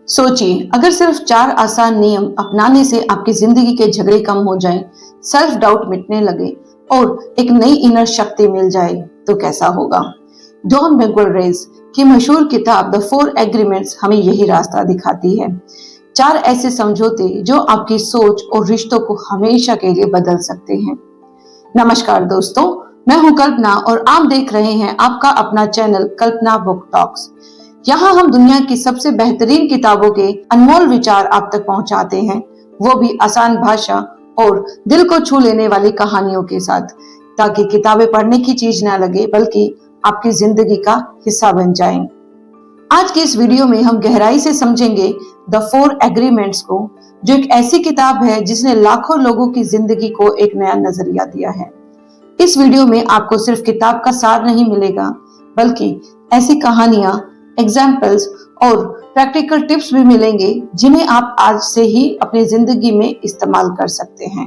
सोचिए, अगर सिर्फ 4 आसान नियम अपनाने से आपकी जिंदगी के झगड़े कम हो जाएं, सेल्फ डाउट मिटने लगे और एक नई इनर शक्ति मिल जाए तो कैसा होगा। डॉन मैगुइरेज की मशहूर किताब द 4 एग्रीमेंट्स हमें यही रास्ता दिखाती है। 4 ऐसे समझौते जो आपकी सोच और रिश्तों को हमेशा के लिए बदल सकते हैं। नमस्कार दोस्तों, मैं हूं कल्पना और आप देख रहे हैं आपका अपना चैनल कल्पना बुक टॉक्स। यहाँ हम दुनिया की सबसे बेहतरीन किताबों के अनमोल विचार आप तक पहुँचाते हैं, वो भी आसान भाषा और दिल को छू लेने वाली कहानियों के साथ, ताकि किताबें पढ़ने की चीज ना लगे बल्कि आपकी जिंदगी का हिस्सा बन जाएं। आज की इस वीडियो में हम गहराई से समझेंगे द 4 एग्रीमेंट्स को, जो एक ऐसी किताब है जिसने लाखों लोगों की जिंदगी को एक नया नजरिया दिया है। इस वीडियो में आपको सिर्फ किताब का सार नहीं मिलेगा, बल्कि ऐसी कहानियां, एग्जाम्पल्स और प्रैक्टिकल टिप्स भी मिलेंगे जिन्हें आप आज से ही अपनी जिंदगी में इस्तेमाल कर सकते हैं।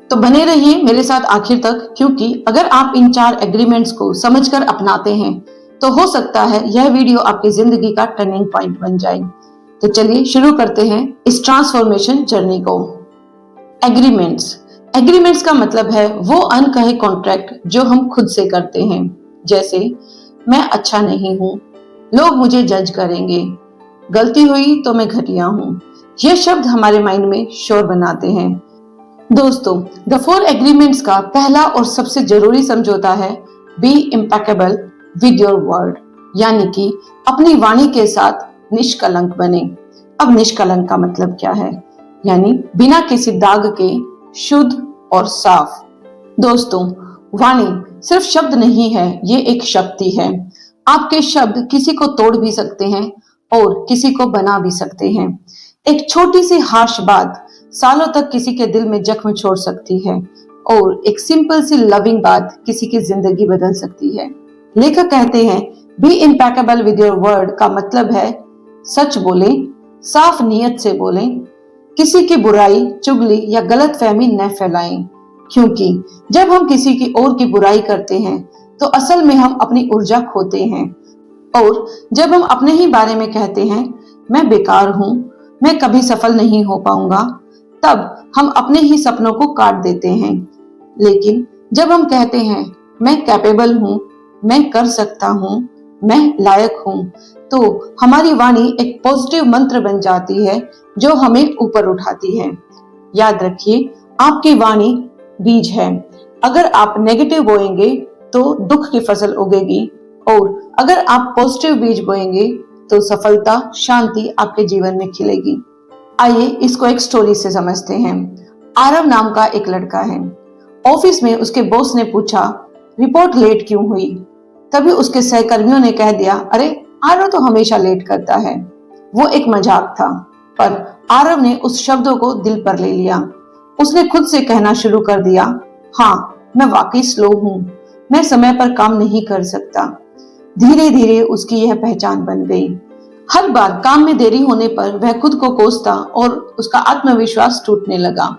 तो बने रहिए मेरे साथ आखिर तक, क्योंकि अगर आप इन 4 एग्रीमेंट्स को समझकर अपनाते हैं तो हो सकता है यह वीडियो आपकी जिंदगी का टर्निंग पॉइंट बन जाए। तो चलिए शुरू करते हैं इस ट्रांसफॉर्मेशन जर्नी को। एग्रीमेंट्स का मतलब है वो अनकहे कॉन्ट्रैक्ट जो हम खुद से करते हैं, जैसे मैं अच्छा नहीं हूँ, लोग मुझे जज करेंगे, गलती हुई तो मैं घटिया हूँ। ये शब्द हमारे माइंड में शोर बनाते हैं। दोस्तों, द 4 एग्रीमेंट्स का पहला और सबसे जरूरी समझौता है be impeccable with your word, यानी कि अपनी वाणी के साथ निष्कलंक बने। अब निष्कलंक का मतलब क्या है? यानी बिना किसी दाग के, शुद्ध और साफ। दोस्तों, वाणी सिर्फ शब्द नहीं है, ये एक शक्ति है। आपके शब्द किसी को तोड़ भी सकते हैं और किसी को बना भी सकते हैं। एक छोटी सी हार्श बात सालों तक किसी के दिल में जख्म छोड़ सकती है और एक सिंपल सी लविंग बात किसी की जिंदगी बदल सकती है। लेखक कहते हैं be impeccable with your word का मतलब है सच बोलें, साफ नियत से बोलें, किसी की बुराई, चुगली या गलत फहमी न फैलाएं। क्योंकि जब हम किसी की और की बुराई करते हैं तो असल में हम अपनी ऊर्जा खोते हैं, और जब हम अपने ही बारे में कहते हैं मैं बेकार हूँ, मैं कभी सफल नहीं हो पाऊंगा, तब हम अपने ही सपनों को काट देते हैं। लेकिन जब हम कहते हैं मैं कैपेबल हूँ, मैं कर सकता हूँ, मैं लायक हूँ, तो हमारी वाणी एक पॉजिटिव मंत्र बन जाती है जो हमें ऊपर उठाती है। याद रखिए, आपकी वाणी बीज है। अगर आप नेगेटिव बोएंगे तो दुख की फसल उगेगी, और अगर आप पॉजिटिव बीज बोएंगे तो सफलता, शांति आपके जीवन में खिलेगी। आइए इसको एक स्टोरी से समझते हैं। आरव नाम का एक लड़का है। ऑफिस में उसके बॉस ने पूछा रिपोर्ट लेट क्यों हुई? तभी उसके सहकर्मियों ने कह दिया, अरे आरव तो हमेशा लेट करता है। वो एक मजाक था, पर आरव ने उस शब्दों को दिल पर ले लिया। उसने खुद से कहना शुरू कर दिया, हाँ मैं वाकई स्लो हूँ, मैं समय पर काम नहीं कर सकता। धीरे धीरे उसकी यह पहचान बन गई। हर बार काम में देरी होने पर वह खुद को कोसता और उसका आत्मविश्वास टूटने लगा।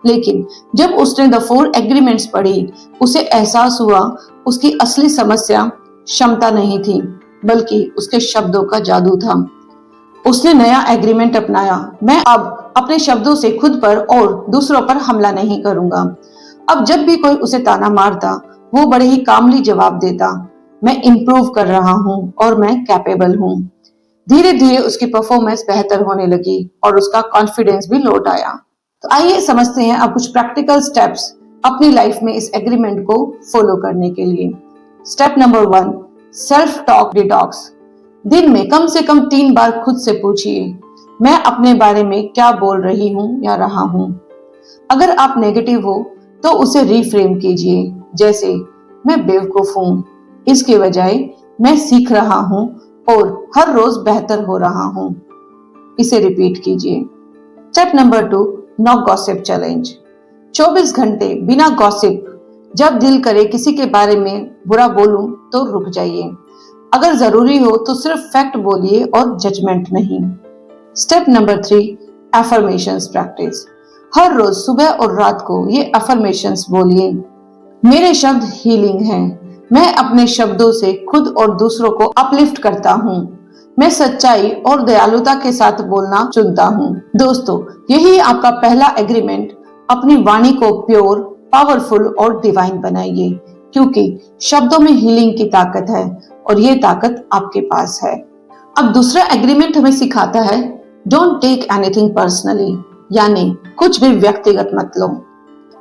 लेकिन जब उसने द 4 एग्रीमेंट्स पढ़ी, उसे एहसास हुआ उसकी असली समस्या क्षमता नहीं थी, बल्कि उसके शब्दों का जादू था। उसने नया एग्रीमेंट अपनाया, मैं अब अपने शब्दों से खुद पर और दूसरों पर हमला नहीं करूंगा। अब जब भी कोई उसे ताना मारता, वो बड़े ही कामली जवाब देता, मैं इम्प्रूव कर रहा हूँ और मैं कैपेबल हूँ। धीरे धीरे उसकी परफॉर्मेंस बेहतर होने लगी और उसका कॉन्फिडेंस भी लौट आया। तो आइए समझते हैं अब कुछ प्रैक्टिकल स्टेप्स अपनी लाइफ में इस एग्रीमेंट को फॉलो करने के लिए। Step number 1, self talk detox. दिन में कम से कम 3 बार खुद से पूछिए, मैं अपने बारे में क्या बोल रही हूँ या रहा हूँ। अगर आप नेगेटिव हो तो उसे रीफ्रेम कीजिए, जैसे मैं बेवकूफ हूँ, इसके बजाय मैं सीख रहा हूँ और हर रोज बेहतर हो रहा हूँ। इसे रिपीट कीजिए। Step number 2, no gossip challenge. 24 घंटे बिना गॉसिप। जब दिल करे किसी के बारे में बुरा बोलूं तो रुक जाइए। अगर जरूरी हो तो सिर्फ फैक्ट बोलिए और जजमेंट नहीं। Step number 3, affirmations practice. हर रोज सुबह और रात को ये एफर्मेशंस बोलिए। मेरे शब्द हीलिंग हैं, मैं अपने शब्दों से खुद और दूसरों को अपलिफ्ट करता हूँ। मैं सच्चाई और दयालुता के साथ बोलना चुनता हूँ। दोस्तों, यही आपका पहला एग्रीमेंट। अपनी वाणी को प्योर, पावरफुल और डिवाइन बनाइए, क्योंकि शब्दों में हीलिंग की ताकत है और ये ताकत आपके पास है। अब दूसरा एग्रीमेंट हमें सिखाता है डोंट टेक एनीथिंग पर्सनली, यानी कुछ भी व्यक्तिगत मत लो।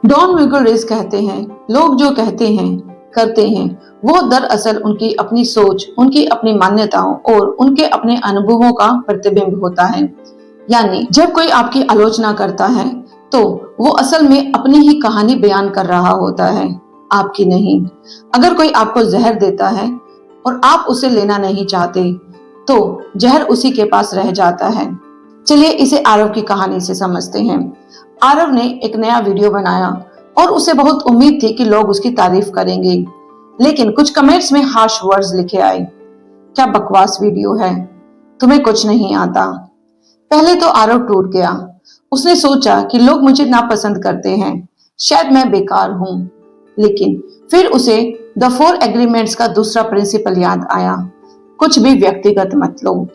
डॉन मिगल रेस कहते हैं, लोग जो कहते हैं करते हैं वो दरअसल उनकी अपनी सोच, उनकी अपनी मान्यताओं और उनके अपने अनुभवों का प्रतिबिंब होता है। यानी जब कोई आपकी आलोचना करता है तो वो असल में अपनी ही कहानी बयान कर रहा होता है, आपकी नहीं। अगर कोई आपको जहर देता है और आप उसे लेना नहीं चाहते तो जहर उसी के पास रह जाता है। चलिए इसे आरव की कहानी से समझते हैं। आरव ने एक नया वीडियो बनाया और उसे बहुत उम्मीद थी कि लोग उसकी तारीफ करेंगे, लेकिन कुछ कमेंट्स में हार्श वर्ड्स लिखे आए। क्या बकवास वीडियो है, तुम्हें कुछ नहीं आता। पहले तो आरव टूट गया। उसने सोचा कि लोग मुझे नापसंद करते हैं, शायद मैं बेकार हूं। लेकिन फिर उसे द 4 एग्रीमेंट्स का दूसरा प्रिंसिपल याद आया, कुछ भी व्यक्तिगत मत लो।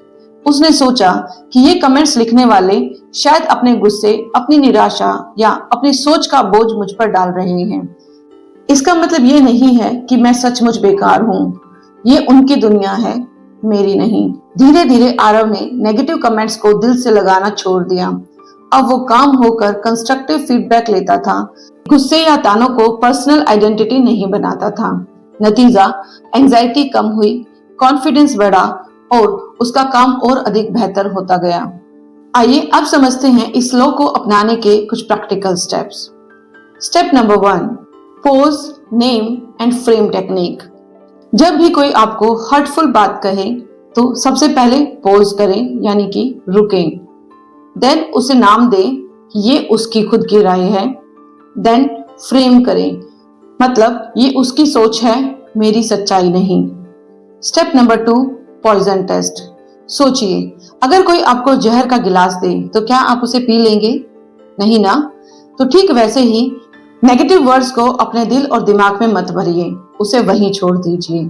उसने सोचा कि ये कमेंट्स लिखने वाले शायद अपने गुस्से, अपनी निराशा या अपनी सोच का बोझ मुझ पर डाल रहे हैं। इसका मतलब ये नहीं है कि मैं सचमुच बेकार हूँ। ये उनकी दुनिया है, मेरी नहीं। धीरे धीरे आरव ने नेगेटिव कमेंट्स को दिल से लगाना छोड़ दिया। अब वो काम होकर कंस्ट्रक्टिव फीडबैक लेता था, गुस्से या तानों को पर्सनल आइडेंटिटी नहीं बनाता था। नतीजा, एंजाइटी कम हुई, कॉन्फिडेंस बढ़ा और उसका काम और अधिक बेहतर होता गया। आइए अब समझते हैं इस लॉ को अपनाने के कुछ practical steps. Step number 1, pose, name and frame technique. जब भी कोई आपको हर्टफुल बात कहे तो सबसे पहले पोज करें, यानी कि रुकें। देन उसे नाम दें कि ये उसकी खुद की राय है। देन फ्रेम करें, मतलब ये उसकी सोच है, मेरी सच्चाई नहीं। Step number 2, poison test. सोचिए, अगर कोई आपको जहर का गिलास दे तो क्या आप उसे पी लेंगे? नहीं ना? तो ठीक वैसे ही नेगेटिव वर्ड्स को अपने दिल और दिमाग में मत भरिए, उसे वहीं छोड़ दीजिए।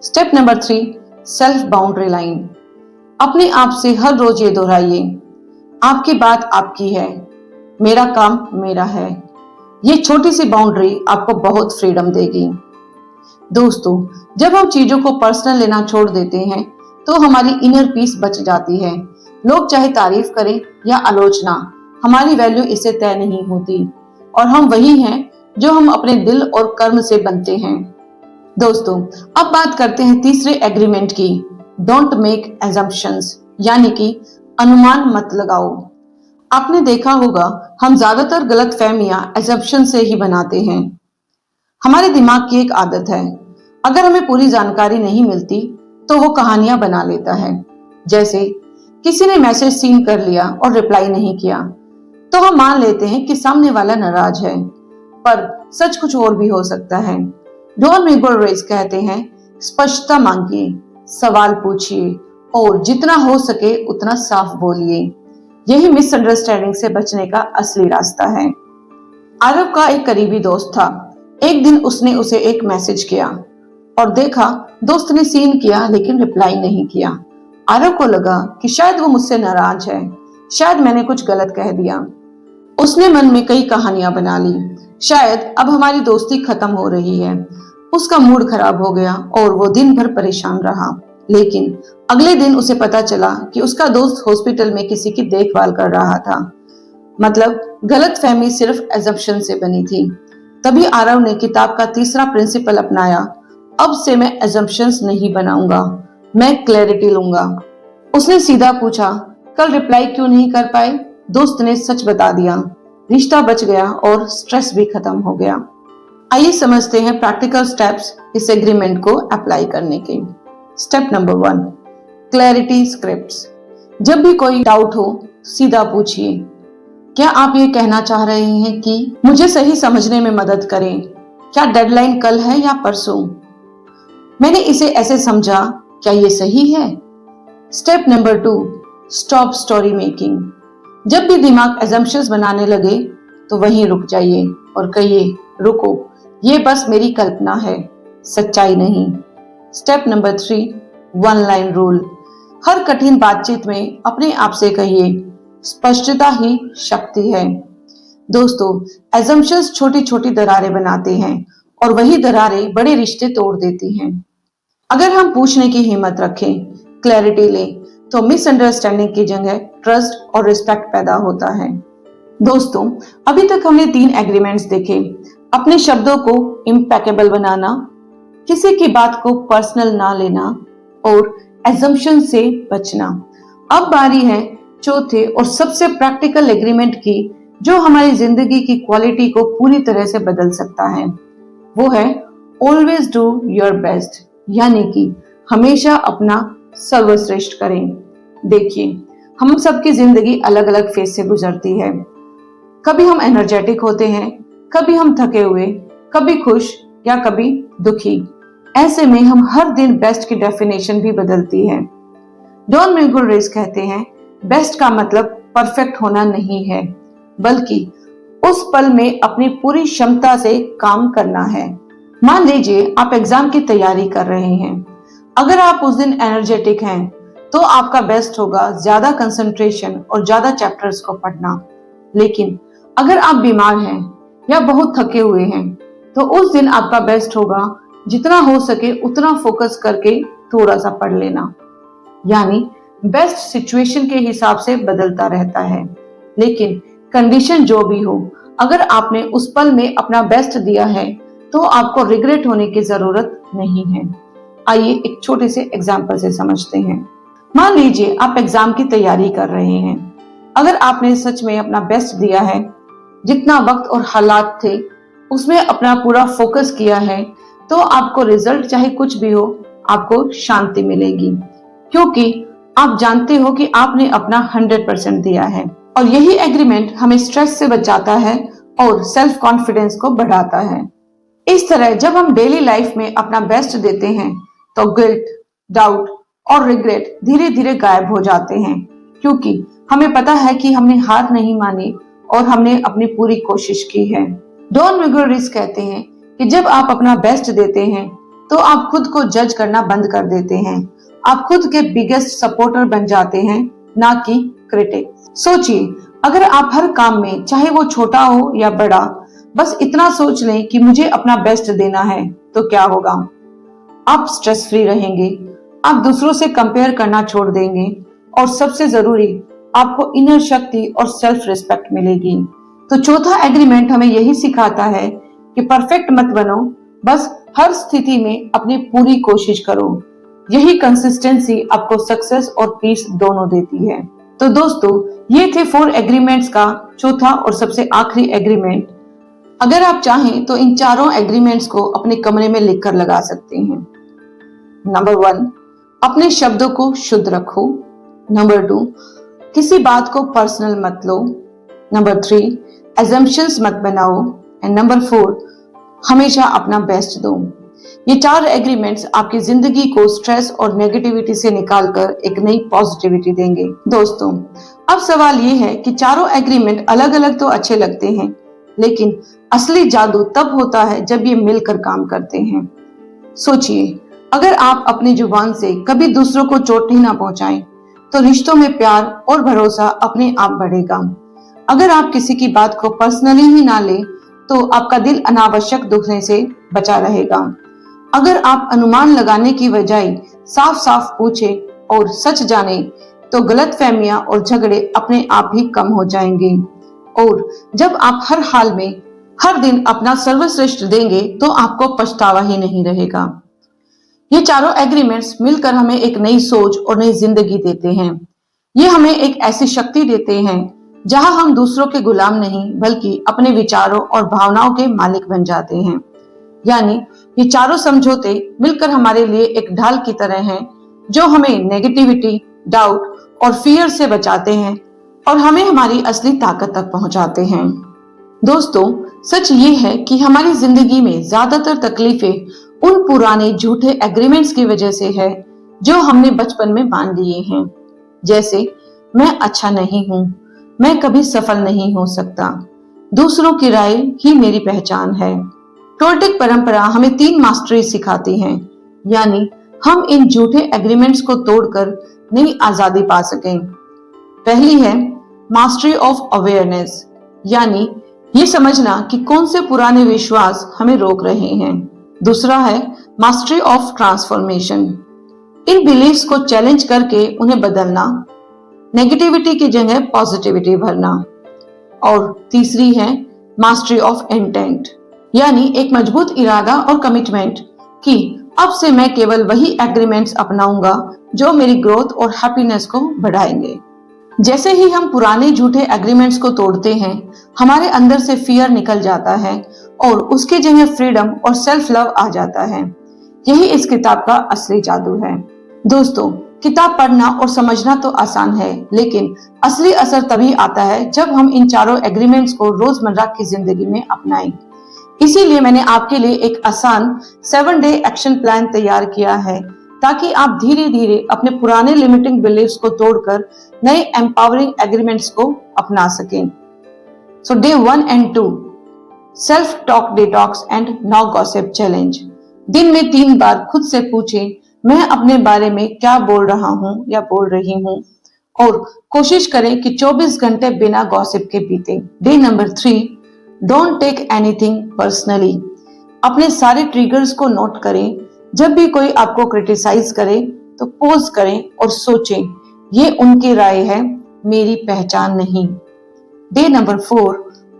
Step number 3, self boundary line. अपने आप से हर रोज ये दोहराइए, आपकी बात आपकी है, मेरा काम मेरा है। ये छोटी सी बाउंड्री आपको बहुत फ्रीडम देगी। दोस्तों, जब हम चीजों को पर्सनल लेना छोड़ देते हैं तो हमारी इनर पीस बच जाती है। लोग चाहे तारीफ करें या आलोचना, हमारी वैल्यू इससे तय नहीं होती और हम वही हैं जो हम अपने दिल और कर्म से बनते हैं। दोस्तों, अब बात करते हैं तीसरे एग्रीमेंट की, डोंट मेक एजम्पशंस, यानी कि अनुमान मत लगाओ। आपने देखा होगा हम ज्यादातर गलत फहमियां एजम्पशन से ही बनाते हैं। हमारे दिमाग की एक आदत है, अगर हमें पूरी जानकारी नहीं मिलती तो वो कहानियां बना लेता है। जैसे किसी ने मैसेज सीन कर लिया और रिप्लाई नहीं किया तो हम मान लेते हैं कि सामने वाला नाराज है, पर सच कुछ और भी हो सकता है। डॉन मिगल रेस कहते हैं, स्पष्टता मांगिए, सवाल पूछिए और जितना हो सके उतना साफ बोलिए। यही मिसअंडरस्टैंडिंग से बचने का असली रास्ता है। आरव का एक करीबी दोस्त था। एक दिन उसने उसे एक मैसेज किया और देखा दोस्त ने सीन किया लेकिन रिप्लाई नहीं किया। आरव को लगा कि शायद वो मुझसे नाराज है, शायद मैंने कुछ गलत कह दिया। उसने मन में कई कहानियां बना ली, शायद अब हमारी दोस्ती खत्म हो रही है। उसका मूड खराब हो गया और वो दिन भर परेशान रहा। लेकिन अगले दिन उसे पता चला कि उसका दोस्त हॉस्पिटल में किसी की देखभाल कर रहा था। मतलब गलतफहमी सिर्फ एजम्पशन से बनी थी। तभी आरव ने किताब का तीसरा प्रिंसिपल अपनाया, अब से मैं एजम्पशंस नहीं बनाऊंगा, मैं क्लैरिटी लूंगा। उसने सीधा पूछा, कल रिप्लाई क्यों नहीं कर पाए? दोस्त ने सच बता दिया। रिश्ता बच गया और स्ट्रेस भी खत्म हो गया। आइए समझते हैं प्रैक्टिकल स्टेप्स इस एग्रीमेंट को अप्लाई करने के। Step number 1, clarity scripts. जब भी कोई डाउट हो सीधा पूछिए, क्या आप ये कहना चाह रहे हैं कि मुझे सही समझने में मदद करें? क्या डेडलाइन कल है या परसों? मैंने इसे ऐसे समझा, क्या ये सही है? Step number 2, stop story making. जब भी दिमाग एजम्पशंस बनाने लगे तो वहीं रुक जाइए और कहिए, रुको, ये बस मेरी कल्पना है, सच्चाई नहीं। Step number 3, one line rule. हर कठिन बातचीत में अपने आप से कहिए, स्पष्टता ही शक्ति है। दोस्तों, एजम्पशंस छोटी छोटी दरारें बनाते हैं और वही दरारें बड़े रिश्ते तोड़ देती हैं। अगर हम पूछने की हिम्मत रखें, क्लैरिटी लें, तो मिसअंडरस्टैंडिंग की जगह ट्रस्ट और रिस्पेक्ट पैदा होता है। दोस्तों, अभी तक हमने 3 एग्रीमेंट्स देखे। अपने शब्दों को इम्पेकेबल बनाना, किसी की बात को पर्सनल ना लेना और एजम्पशन से बचना। अब बारी है चौथे और सबसे प्रैक्टिकल एग्रीमेंट की, जो हमारी जिंदगी की क्वालिटी को पूरी तरह से बदल सकता है। वो है ऑलवेज डू योर बेस्ट, यानी कि हमेशा अपना सर्वश्रेष्ठ करें। देखिए, हम सबकी जिंदगी अलग अलग फेज से गुजरती है। कभी हम एनर्जेटिक होते हैं, कभी हम थके हुए, कभी खुश या कभी दुखी। ऐसे में हम हर दिन बेस्ट की डेफिनेशन भी बदलती है। डॉन मिगुल रेस कहते हैं, बेस्ट का मतलब परफेक्ट होना नहीं है, बल्कि उस पल में अपनी पूरी क्षमता से काम करना है। मान लीजिए आप एग्जाम की तैयारी कर रहे हैं। अगर आप उस दिन एनर्जेटिक हैं, तो आपका बेस्ट होगा ज्यादा कंसंट्रेशन और ज्यादा चैप्टर्स को पढ़ना। लेकिन अगर आप बीमार हैं या बहुत थके हुए हैं, तो उस दिन आपका बेस्ट होगा जितना हो सके उतना फोकस करके थोड़ा सा पढ़ लेना। यानी बेस्ट सिचुएशन के हिसाब से बदलता रहता है, लेकिन कंडीशन जो भी हो, अगर आपने उस पल में अपना बेस्ट दिया है तो आपको रिग्रेट होने की जरूरत नहीं है। आइए एक छोटे से एग्जाम्पल से समझते हैं। मान लीजिए आप एग्जाम की तैयारी कर रहे हैं। अगर आपने सच में अपना बेस्ट दिया है, जितना वक्त और हालात थे उसमें अपना पूरा फोकस किया है, तो आपको रिजल्ट चाहे कुछ भी हो, आपको शांति मिलेगी, क्योंकि आप जानते हो कि आपने अपना 100% दिया है। और यही एग्रीमेंट हमें स्ट्रेस से बचाता है और सेल्फ कॉन्फिडेंस को बढ़ाता है। इस तरह जब हम डेली लाइफ में अपना बेस्ट देते हैं, तो गिल्ट, डाउट और रिग्रेट धीरे धीरे गायब हो जाते हैं, क्योंकि हमें पता है कि हमने हार नहीं मानी और हमने अपनी पूरी कोशिश की है। डॉन मिगुल रेस कहते हैं कि जब आप अपना बेस्ट देते हैं, तो आप खुद को जज करना बंद कर देते हैं। आप खुद के बिगेस्ट सपोर्टर बन जाते हैं, ना कि क्रिटिक। सोचिए, अगर आप हर काम में, चाहे वो छोटा हो या बड़ा, बस इतना सोच लें कि मुझे अपना बेस्ट देना है, तो क्या होगा? आप स्ट्रेस फ्री रहेंगे, आप दूसरों से कंपेयर करना छोड़ देंगे और सबसे जरूरी, आपको इनर शक्ति और सेल्फ रिस्पेक्ट मिलेगी। तो चौथा एग्रीमेंट हमें यही सिखाता है कि परफेक्ट मत बनो, बस हर स्थिति में अपनी पूरी कोशिश करो। यही कंसिस्टेंसी आपको सक्सेस और पीस दोनों देती है। तो दोस्तों, ये थे 4 एग्रीमेंट्स का चौथा और सबसे आखिरी एग्रीमेंट। अगर आप चाहें तो इन चारों एग्रीमेंट्स को अपने कमरे में लिखकर लगा सकते हैं। नंबर 1, अपने शब्दों को शुद्ध रखो। नंबर 2, किसी बात को पर्सनल मत लो। नंबर 3, assumptions मत बनाओ। एंड नंबर 4, हमेशा अपना बेस्ट दो। ये 4 एग्रीमेंट्स आपकी जिंदगी को स्ट्रेस और नेगेटिविटी से निकालकर एक नई पॉजिटिविटी देंगे। दोस्तों, अब सवाल ये है कि चारों एग्रीमेंट अलग अलग तो अच्छे लगते हैं, लेकिन असली जादू तब होता है जब ये मिलकर काम करते हैं। सोचिए, अगर आप अपनी जुबान से कभी दूसरों को चोट ही ना पहुंचाएं, तो रिश्तों में प्यार और भरोसा अपने आप बढ़ेगा। अगर आप किसी की बात को पर्सनली ही ना ले, तो आपका दिल अनावश्यक दुखने से बचा रहेगा। अगर आप अनुमान लगाने की बजाय साफ साफ पूछे और सच जाने, तो गलतफहमियां और झगड़े अपने आप ही कम हो जाएंगे। और जब आप हर हाल में हर दिन अपना सर्वश्रेष्ठ देंगे, तो आपको पछतावा ही नहीं रहेगा। ये चारों एग्रीमेंट्स मिलकर हमें एक नई सोच और नई जिंदगी देते हैं। ये हमें एक ऐसी शक्ति देते हैं जहां हम दूसरों के गुलाम नहीं, बल्कि अपने विचारों और भावनाओं के मालिक बन जाते हैं। यानी ये चारों समझौते मिलकर हमारे लिए एक ढाल की तरह हैं, जो हमें नेगेटिविटी, डाउट और फियर से बचाते हैं और हमें हमारी असली ताकत तक पहुंचाते हैं। दोस्तों, सच ये है कि हमारी जिंदगी में ज्यादातर तकलीफें उन पुराने झूठे एग्रीमेंट्स की वजह से है जो हमने बचपन में मान लिए हैं। जैसे, मैं अच्छा नहीं हूँ, मैं कभी सफल नहीं हो सकता, दूसरों की राय ही मेरी पहचान है। टोल्टेक परंपरा हमें 3 मास्टरी सिखाती है, यानी हम इन झूठे एग्रीमेंट्स को तोड़कर नई आजादी पा सकें। पहली है मास्टरी ऑफ अवेयरनेस, यानी ये समझना कि कौन से पुराने विश्वास हमें रोक रहे हैं। दूसरा है mastery of transformation, in beliefs को चैलेंज करके उन्हें बदलना, नेगेटिविटी की जगह पॉजिटिविटी भरना। और तीसरी है मास्टरी ऑफ इंटेंट, यानी एक मजबूत इरादा और कमिटमेंट कि अब से मैं केवल वही एग्रीमेंट्स अपनाऊंगा जो मेरी ग्रोथ और हैप्पीनेस को बढ़ाएंगे। जैसे ही हम पुराने झूठे एग्रीमेंट्स को तोड़ते हैं, हमारे अंदर से फियर निकल जाता है और उसकी जगह फ्रीडम और सेल्फ लव आ जाता है। यही इस किताब का असली जादू है। दोस्तों, किताब पढ़ना और समझना तो आसान है, लेकिन असली असर तभी आता है जब हम इन चारों एग्रीमेंट्स को रोजमर्रा की जिंदगी में अपनाएं। इसीलिए मैंने आपके लिए एक आसान 7 डे एक्शन प्लान तैयार किया है, ताकि आप धीरे धीरे अपने पुराने लिमिटिंग बिलीफ्स को तोड़कर नए एम्पावरिंग एग्रीमेंट्स को अपना सकें। So day 1 and 2, self talk detox and no gossip challenge. दिन में 3 बार खुद से पूछें, मैं अपने बारे में क्या बोल रहा हूँ या बोल रही हूँ, और कोशिश करें कि 24 घंटे बिना गॉसिप के बीते। Day number 3, don't take anything personally. अपने सारे ट्रिगर्स को नोट करें। जब भी कोई आपको क्रिटिसाइज करे तो पॉज करें और सोचें, ये उनकी राय है, मेरी पहचान नहीं। Day number 4,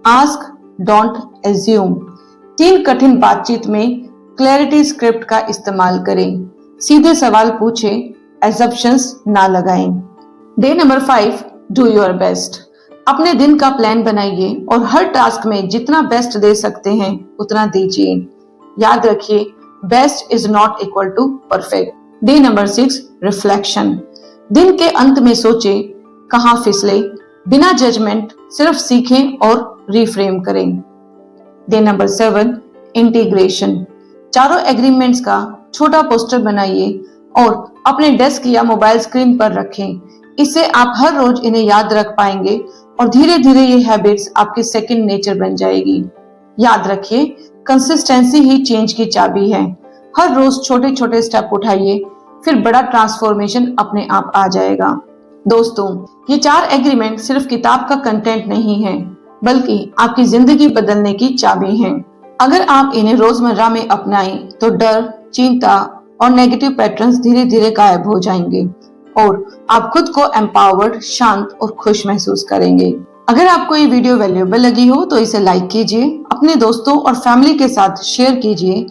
ask don't assume. 3 कठिन बातचीत में क्लैरिटी स्क्रिप्ट का इस्तेमाल करें। सीधे सवाल पूछें, एजम्पशंस ना लगाएं। Day number 5, do your best. अपने दिन का प्लान बनाइए और हर टास्क में जितना बेस्ट दे सकते हैं उतना दीजिए। याद रखिए, best is not equal to perfect. Day number 6, reflection. दिन के अंत में सोचें, कहां फिसले, बिना जजमेंट सिर्फ सीखें और रिफ्रेम करें। Day number 7, integration. चारों एग्रीमेंट्स का छोटा पोस्टर बनाइए और अपने डेस्क या मोबाइल स्क्रीन पर रखें। इससे आप हर रोज इन्हें याद रख पाएंगे और धीरे धीरे ये हैबिट्स आपकी सेकंड नेचर बन जाएगी। याद रखिए, कंसिस्टेंसी ही चेंज की चाबी है। हर रोज छोटे छोटे स्टेप उठाइए, फिर बड़ा ट्रांसफॉर्मेशन अपने आप आ जाएगा। दोस्तों, ये 4 एग्रीमेंट सिर्फ किताब का कंटेंट नहीं है, बल्कि आपकी जिंदगी बदलने की चाबी हैं। अगर आप इन्हें रोजमर्रा में अपनाएं तो डर, चिंता और नेगेटिव पैटर्न्स धीरे धीरे गायब हो जाएंगे और आप खुद को एम्पावर्ड, शांत और खुश महसूस करेंगे। अगर आपको ये वीडियो वैल्यूएबल लगी हो तो इसे लाइक कीजिए, अपने दोस्तों और फैमिली के साथ शेयर कीजिए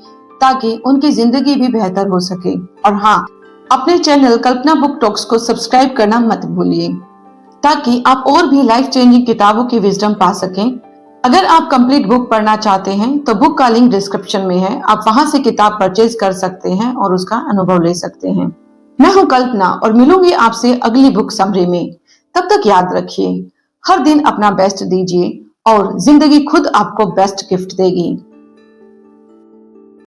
ताकि उनकी जिंदगी भी बेहतर हो सके। और हाँ, अपने चैनल कल्पना बुक टॉक्स को सब्सक्राइब करना मत भूलिए ताकि आप और भी लाइफ चेंजिंग किताबों की विजडम पा सकें। अगर आप कंप्लीट बुक पढ़ना चाहते हैं तो बुक का लिंक डिस्क्रिप्शन में है, आप वहां से किताब परचेज कर सकते हैं और उसका अनुभव ले सकते हैं। मैं हूं कल्पना और मिलूंगी आपसे अगली बुक समरी में। तब तक याद रखिए, हर दिन अपना बेस्ट दीजिए और जिंदगी खुद आपको बेस्ट गिफ्ट देगी।